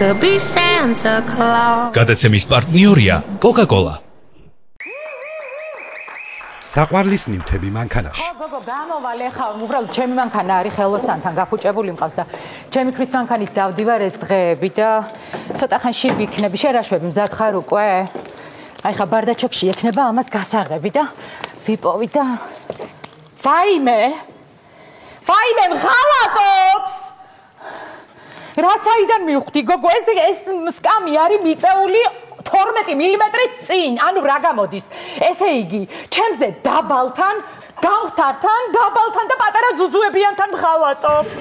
could be Santa Claus. გადაცემის პარტნიორია Coca-Cola. საყვარლის ნივთები მანქანაში. ხო, გოგო, გამოვალე ხა, უბრალოდ ჩემი მანქანა არის ხელოსანთან გაფუჭებული მყავს და ჩემი ქრის მანქანით დავდივარ ეს დღეები და ცოტა ხანში ვიქნები, შერაშვები მზად ხარ უკვე? აი ხა ბარდაჩოქში ექნება ამას გასაღები და ვიპოვი და ვაიმე მღალატობს! რა საიდან მივხვდი, გოგო, ეს სკამი არის მიწეული 12 მილიმეტრით წინ, ანუ რა გამოდის? ესე იგი, ჩემზე დაბალთან, გამხდართან, დაბალთან და პატარა ძუძუებიანთან მღალატობს.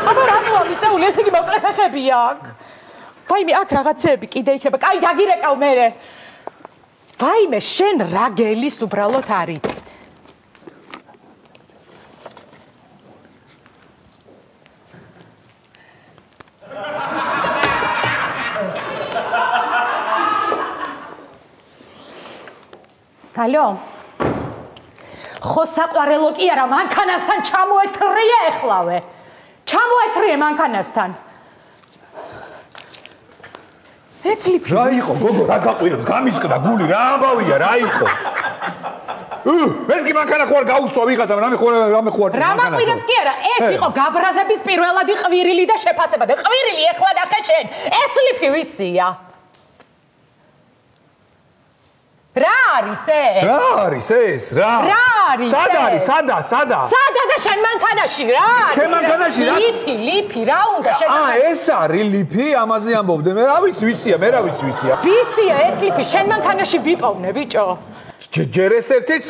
აბა რატოა მიწეული, ესე იგი მოკლე ფეხები აქვს? ვაიმე, აქ რაღაცეები კიდე იქნება. კაი, დაგირეკავ მერე. ვაიმე, შენ რა გელის უბრალოდ არიც? ალო ხო საყვარელო კი არა მანქანასთან ჩამოეთრია ეხლავე ჩამოეთრია მანქანასთან ეს ლიფი რა იყო გოგო რა გაყვირებს გამისკდა გული რა ამბავია რა იყო ეს კი მანქანა ხო არ გაუსვა ვიღაცა რამე ხო არ რა მაყვირებს კი არა ეს იყო გაბრაზების პირველადი ყვირილი და შეფასება და ყვირილი ეხლა ნახე შენ ეს ლიფი ვისია რა არის ეს? რა არის ეს? რა არის? სადა და შენ მანქანაში რა? შენ მანქანაში რა? ლიფი რა უნდა შენ? ეს არის ლიფი, ამაზე ამბობდე. მე რა ვიცი, ვისია. ვისია ეს ლიფი, შენ მანქანაში ვიპოვნე, ბიჭო. ჯერ ეს ერთიც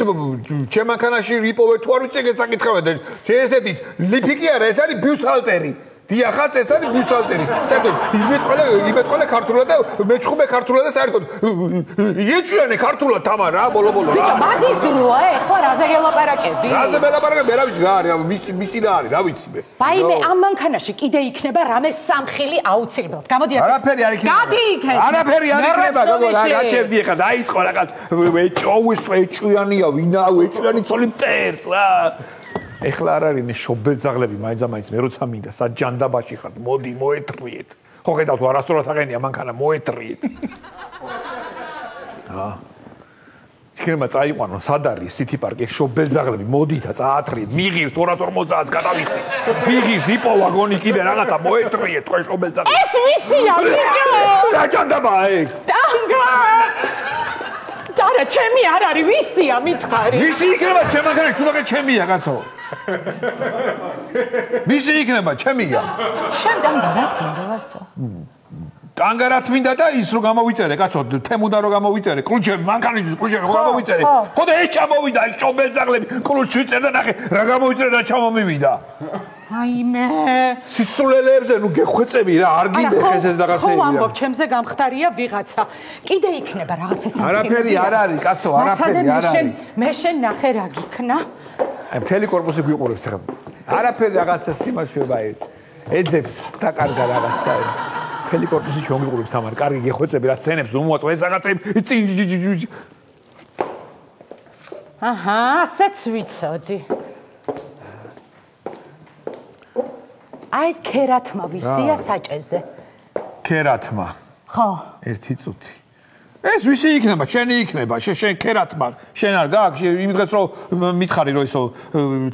შენ მანქანაში ვიპოვე თუ არ ვიცი ეგეც საკითხავენ და ჯერ ეს ერთიც ლიფი კი არა, ეს არის ბიუსალტერი. დიახაც ეს არის ბიუსალტერი. საერთოდ იმეთყოლე ქართულად და მეჩხუბე ქართულად და საერთოდ იეჭვიანე ქართულად თამარ რა ბოლო რა. ბიჭო, მაგის დროა, ეხლა რაზე გელაპარაკები? რაზე მელაპარაკები, მე რა ვიცი რა არის, მისი რა არის, რა ვიცი მე. ვაიმე, ამ მანქანაში კიდე იქნება რამე სამხილი აუცილებლად. გამოდი აქ. არაფერი არ იქნება. გადი იქ. არაფერი არ იქნება, გოგო, რა გაჩერდი ახლა, დაიწყო რაღაც ეჭვიანია, ვინა ეჭვიანი ცოლი მტერს რა. ეხლა არ არის მე შობელძაღლები მაინც მე როცა მინდა საჯანდაბაში ხარ მოდი მოეთრიეთ ხო ხედავთ არასდროს აღენია მანქანა მოეთრიეთ ცქერმა წაიყვანო სად არის სიტი პარკი შობელძაღლები მოდით და წაათრიეთ მიღირს 250-ს გადავიხდი მიღირს იპო ვაგონი კიდე რაღაცა მოეთრიეთ თქვენ შობელძაღლები ეს ვისია ბიჭო რა ჯანდაბაა ეგ ტანგა არა ჩემი არ არის ვისია მითხარი ვისი იქნება ჩემ მანქანაში თუ რა ჩემია კაცო ვისი იქნება ჩემია შენ დანგარათ მინდა ვასო დანგარათ მინდა და ის რო გამოვიწერე კაცო თემუდა რო გამოვიწერე კრუჩები მანქანის კრუჩები რო გამოვიწერე ხო და ეს ჩამოვიდა ის შობელძაღლები კრუჩს ვიწერდა ნახე რა გამოვიწერე და ჩამომივიდა აიმე სისულელებზე ნუ გეხვეწები რა არ გინდა ხეს ეს რაღაცები რა ხო ამბობ ჩემზე გამხდარია ვიღაცა კიდე იქნება რაღაცა სამხილი არაფერი არ არის კაცო არაფერი არ არის მე შენ ნახე რა გიქნა აი მთელი корпуსი გვიყურებს ახლა არაფერი რაღაცა სიმაშვება ეძებს და კარგა რაღაცა მთელი корпуსი ჩვენ გვიყურებს თამარ კარგი გეხვეწები რა სცენებს უმოაწო ეს რაღაცები წინ აჰა ასეც ვიცოდი აი ეს ქერათმა ვისია საჭეზე ქერათმა ხო ერთი წუთი ეს ვისი იქნება შენი იქნება შენ ქერათმა შენ არ გაქვს იმ დღეს რომ მითხარი რომ ისო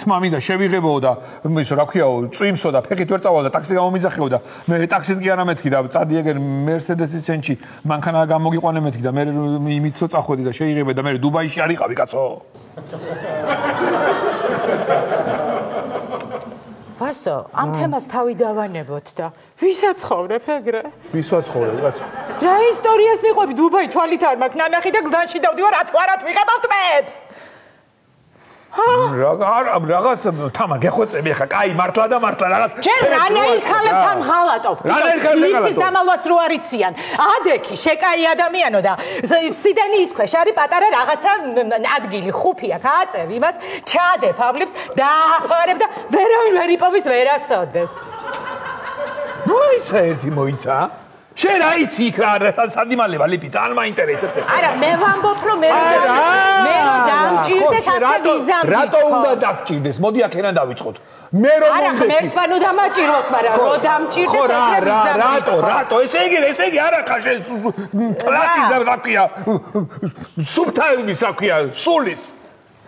თმა მინდა შევიღებო და ისო რა ქვიაო წვიმსო და ფეხით ვერ წავალ და ტაქსი გამომიძახეო და მე ტაქსით კი არა მეთქი და წადი ეგერ მერსედესის ცენტრში მანქანა გამოგიყვანე მეთქი და მე იმით რო წახვედი და შეიღებე და მე დუბაიში არ იყავი კაცო ვასო, ამ თემას თავი დავანებოთ და ვისაცხოვრებ ეგრე? ვისაცხოვრებ, კაცო? რა ისტორიას მიყვები დუბაი თვალით არ მაქვს ნანახი და გლანში დავდივარ ათვარად ვიღებავ ტბებს. რაღაც თამა გეხვეწები ახლა, კაი, მართლა რაღაც. ჯერ რანაირ ხალებთან ღალატობ. რანაირ ხალებთან ღალატობ. ის დამალვაც რო არიციან. ადექი, შეკაი ადამიანო და სიდენი ის ქვეშ არის პატარა რაღაცა ადგილი, ხუფი აქ აწევ იმას, ჩადე ფაბლებს და ახარებ და ვერავინ ვერ იპოვის ვერასოდეს. მოიცა ერთი მოიცა. შენ რა იცი იქ რა სადიმალება ლიპი ძალიან მაინტერესებს არა მე ვამბობ რომ მე დამჭირდეს ასე მიზამი რატო უნდა დაგჭირდეს მოდი აქ ერთად დავიწყოთ მე რომ მომდექი არა მე თქვა დამაჭიროს მაგრამ რომ დამჭირდეს რატო ესე იგი არა ხარ შენ თლაკი და ქვია სუბტაილის ქვია სულის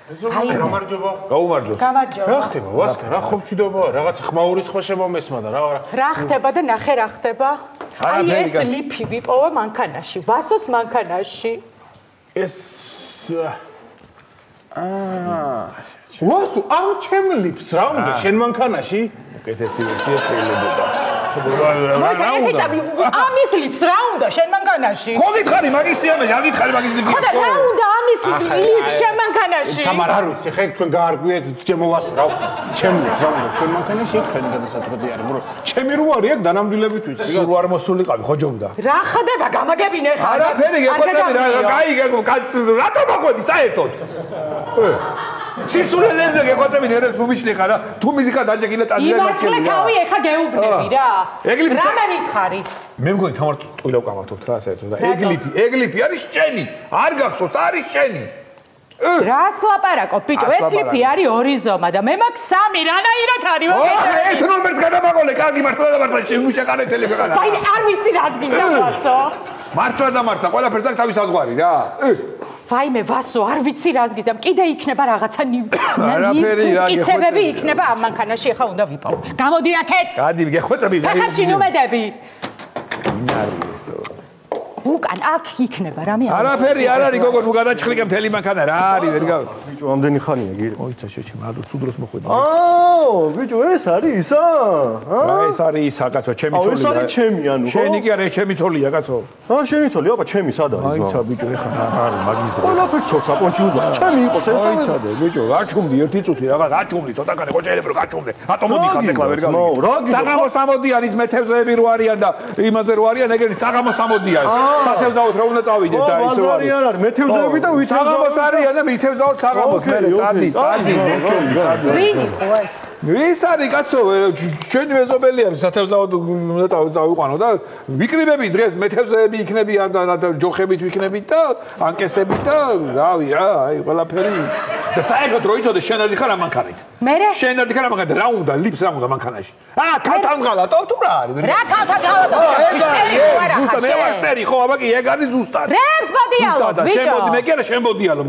გამარჯობა. გამარჯობა. რა ხდება? ვასკა, რა ხობჭიდობა? რაღაც ხმაურის ხმა შემომესმა და რა. რა ხდება და ნახე რა ხდება? აი ეს ლიფი ვიპოვა მანქანაში, ვასოს მანქანაში. ეს ვასო, ამ ჩემ ლიფს რა უნდა შენ მანქანაში? კეთესი შეეჭრილებოდა. ამის ლიფს რა უნდა შენ მანქანაში? ხო გითხარი მაგის სიამე, რა გითხარი მაგის ლიფს? ხო და რა უნდა ამის ლიფს შენ მანქანაში? თამარ არ ვიცი, ხე თქვენ გაარკვიეთ ჩემო ვასო რა. ჩემ ლიფს რა უნდა თქვენ მანქანაში თქვენ გადასაწყვეტი არის, ბრო. ჩემი რო არის აქ დანამდვილებით ვიცი. სულ არ მოსულიყავი, ხო ჯობდა. რა ხდება, გამაგებინე ხარ? არაფერი, გეყვეწები რა, კაი, კაც, რატო მოყვები საერთოდ? სისულელებზე გეყვეწები ერებს უმიშლი ხარ რა, თუ მიდიხარ დაჯეკილა წადიდა მასკელი. იმართლე თავი ეხა გეუბნები რა. რა მითხარი? მე მგონი თამარ ტყილა ვკამართობთ რა საერთოდ და ეგლიფი არის შენი, არ გახსოვს, არის შენი. რას ლაპარაკობ ბიჭო, ეს ლიფი არის 2 ზომა და მე მაქვს 3, რანაირად არის? ერთ ნომერს გადამაყოლე, კარგი მართლა დამართა, შენ უშაკანე ტელეფონი. აი არ ვიცი რას გიზავასო. მართლა დამართა, ყველაფერს აქვს თავის საზღვარი რა. ვაიმე ვასო, არ ვიცი რას გიზამ, კიდე იქნება რაღაცა ნივთი იქნება ამ მანქანაში, ახლა უნდა ვიპოვო. გამოდი აქეთ. გადი, გეხვეწები. ხახაში ნუმედები. ინარიესო. უკან აქ იქნება რამე არ არაფერი არ არის გოგო, ნუ გადაჭხრიკე მთელი მანქანა რა არის, ვერ გავ. ბიჭო, ამდენი ხანია გირე. ოიცა შეჩი, მაგ სუდროს მოხვედი. ბიჭო, ეს არის ისა? ეს არის ისა, კაცო, ჩემი ცოლია. ეს არის ჩემი, ანუ ხო? შენი კი არა, ჩემი ცოლია, კაცო. შენი ცოლი, აბა, ჩემი სად არის? ოიცა, ბიჭო, ეხა რა არის მაგის დრო. ყველაფერს ცოლ საპონჩი უძახ. ჩემი იყოს ეს და ოიცა, ბიჭო, გაჩუმდი ერთი წუთი რაღაც, გაჩუმდი, ცოტაკანი ყოჭელები რო გაჩუმდი. ატო მოდი ხატეკლა ვერ გავი. საღამოს ამოდიან ის მეთევზეები რო არიან და იმაზე რო არიან, ეგენი საღამოს ამოდიან. სათევზაოდ რა უნდა წავიდეთ და ის რო არის. არ მეთევზეები და ვითევზაოდ. საღამოს არიან და მითევზაოდ საღამოს მე წადი. ვინი ხო ეს? ის არის კაცო, ჩვენი მეზობელია, სათევზაოდ უნდა წავიყვანო და ვიკრიბები დღეს მეთევზეები იქნებიან და ჯოხებით ვიქნებით და ანკესებით და რავი რა, აი ყველაფერი. და საერთოდ რო იცოდე შენ არ იხარ ამ მანქანით. მერე? შენ არ იხარ ამ მანქანით, რა უნდა ლიფს რა უნდა მანქანაში? ქალთან ღალატო თუ რა არის? რა ქალთან ღალატო? ზუსტად მე ვაშტერი ხო, აბა კი ეგ არის ზუსტად. რებს მოდიალობ, ბიჭო. შენ მოდი, მე კი არა შენ მოდიალობ.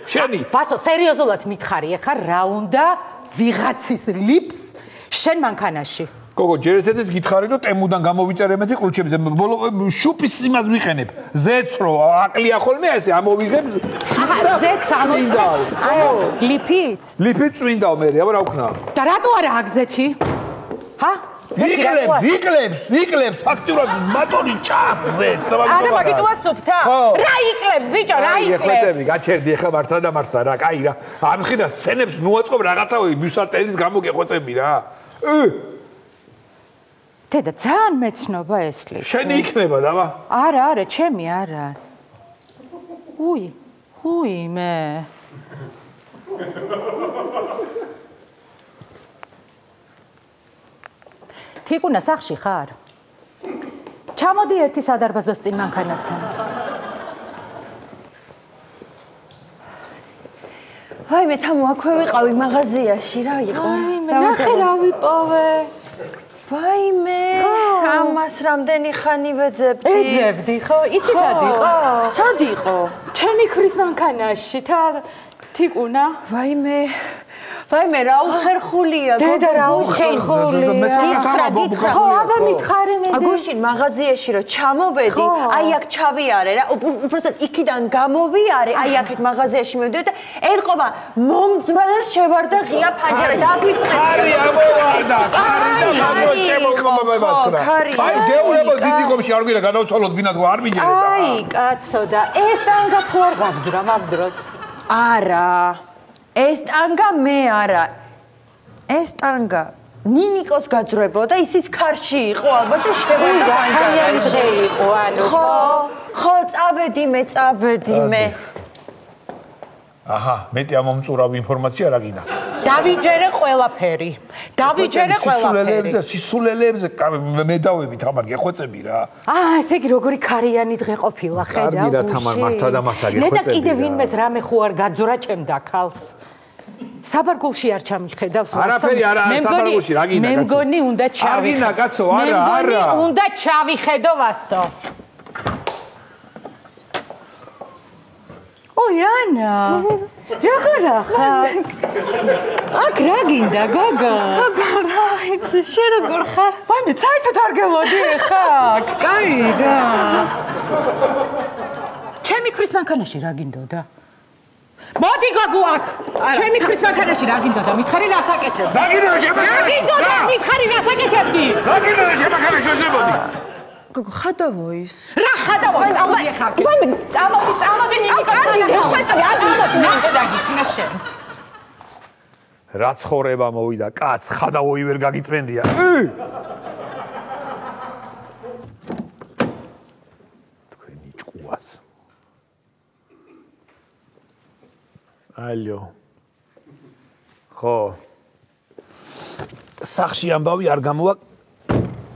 შენი. ვასო, სერიოზულად მითხარი, ეხა რა უნდა ვიღაცის ლიფს შენ მანქანაში? გოგო, ჯერ ერთადაც გითხარი, რომ ტემუდან გამოვიწერე მეტი ყრუჩებზე. შუპის იმას ვიყენებ. ზეც რო აკლია ხოლმე ესე ამოვიღებ შუპს და ზეც ამოვიღებ. ლიფით? ლიფით წვინდაო მე, აბა რა ვქნა? და რატო არა აგზეთი? ჰა? იკლებს ფაქტურად მატონი ჭაფზეც და არა მაგიტოა სუფთა? რა იკლებს ბიჭო, რა იკლებს? გეხვეწები, გაჩერდი ახლა მართლა და მართლა რა, კაი რა. ამ ხიდა სცენებს ნუაწყობ რაღაცაო მუსატერის გამო გეხვეწები რა. დედა ძალიან მეცნობა ეს ლიფი. შენი იქნება და არა, ჩემი არა. უი მე. თიკუნა სახში ხარ? ჩამოდი ერთი სადარბაზოს წინ მანქანასთან. აი მე თამო აქვე ვიყავი მაღაზიაში რა იყო? ნახე რა ვიპოვე. ვაიმე, ამას რამდენი ხანი ვეძებდი? ეძებდი ხო? იცი სად იყო? სად იყო? ჩემი ქრის მანქანაში, თიკუნა. ვაიმე, რა უხერხულია, დედა რა უხერხულია. ხო, აბა მითხარი მე. აგუშინ მაღაზიაში რო ჩამოვედი, აი აქ ჩავიარე რა, უბრალოდ იქიდან გამოვიარე, აი აქეთ მაღაზიაში მივდივარ და ეთყობა მომძვრა და შევარდა ღია ფანჯარა და აფიწყე. ხარი ამოვარდა, აი გეულებო დიდი ხომში არ გვირა გადავცვალოთ ბინად არ მიჯერება. აი კაცო და ეს ტანგა თუ არ გაგძრა მაგ დროს? არა. ეს ტანგა მე არა. ეს ტანგა ნინიკოს გაძრებოდა, ისიც ქარში იყო ალბათ და შევარდა ფანჯარა შეიყო ანუ ხო, წავედი მე. აჰა, მეტი ამომწურავი ინფორმაცია რა გინდა? დავიჯერე ყველაფერი. სისულელებზე მე დავები თამარ გეხვეწები რა. ესე იგი როგორი ქარიანი დღე ყოფილა ხედავ. კარგი რა თამარ მართა და მართა გეხვეწები. მე და კიდე ვინმეს რამე ხო არ გაძვრა ჩემდა ქალს. საბარგულში არ ჩამიხედავს. არაფერი არა საბარგულში რა გინდა კაცო. მე მგონი უნდა ჩავიხედო. არ გინდა კაცო, არა. მე მგონი უნდა ჩავიხედო ვასო. ოიანა. როგორ ხარ? აქ რა გინდა გოგო? გოგო რა იცი, შენ როგორ ხარ? ვაიმე, საერთოდ არ გელოდი ხა? კაი რა. ჩემი ქრის მანქანაში რა გინდოდა? მოდი გოგო აქ. ჩემი ქრის მანქანაში რა გინდოდა? მითხარი რას აკეთებ? რა გინდოდა ჩემ მანქანაში? რა გინდოდა? მითხარი რას აკეთებდი? რა გინდოდა ჩემ მანქანაში შემოდი? გოგო ხადავოის. რა ხადავოის? წამოდი ხარ. ვაიმე, წამოდი ნიკა. რა ცხოვრება მოვიდა კაც ხადავოი ვერ გაგიწმენდია თქვენი ჭკუას ალო ხო სახში ამბავი არ გამოვა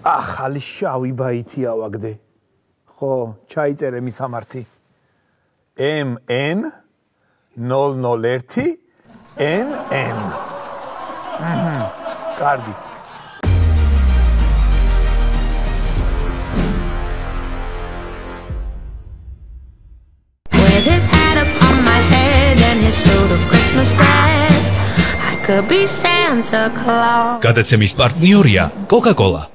ახალი შავი ბაითი ავაგდე ხო ჩაიწერე მისამართი MN 001 NN. Კარგი. With his hat upon my head and his suit of Christmas red, I could be Santa Claus. გადაცემის პარტნიორია Coca-Cola.